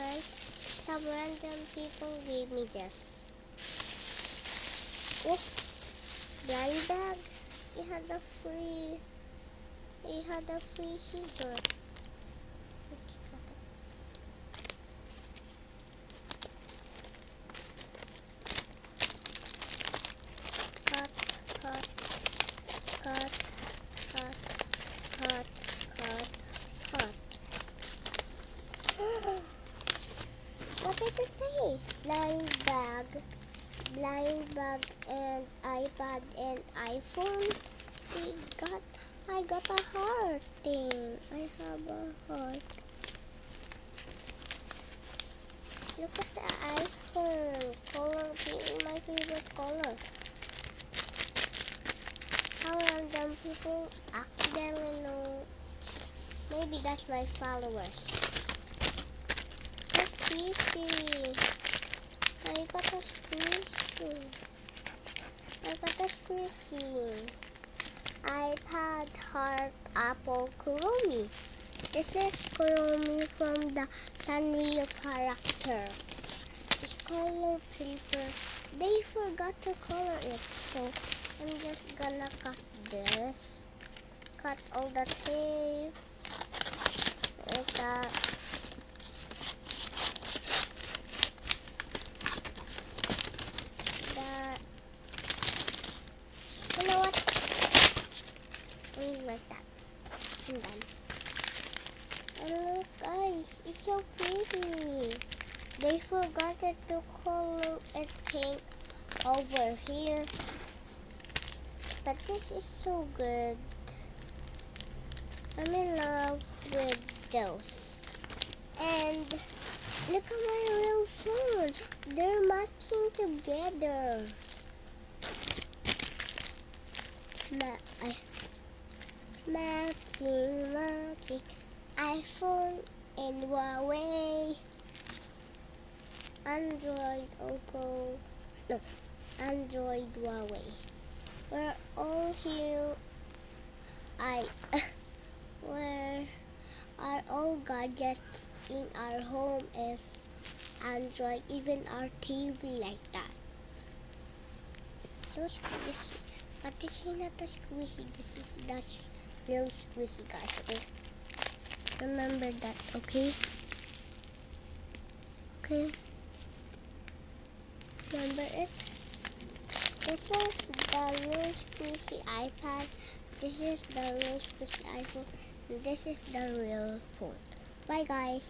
guys. Some random people gave me this. Oh, blind bag. It had a free scissor. Cut, cut, cut, cut, cut, cut, cut. What did you say? Blind bag and iPad and iPhone. I got a heart thing. I have a heart. Look at the iPhone. Color pink, my favorite color. How random people accidentally know. Maybe that's my followers. So squishy. I got a squishy. iPad, heart, apple, Kuromi. This is Kuromi from the Sanrio character. It's color paper. They forgot to color it, so I'm just gonna cut this. Cut all the tape. Like that. You know what? Like that. I'm done. And look guys, it's so pretty. They forgot to color it pink over here. But this is so good. I'm in love with those. And look at my real phone. They're matching together. Matching iPhone and Huawei, Android, Oppo, no, Android, Huawei. We're all here. Where are all gadgets in our home is Android, even our TV like that. So squishy. But this is not a squishy, this is the real squishy, guys, okay? Remember that, okay? Okay? Remember it? This is the real squishy iPad, this is the real squishy iPhone, and this is the real phone. Bye, guys!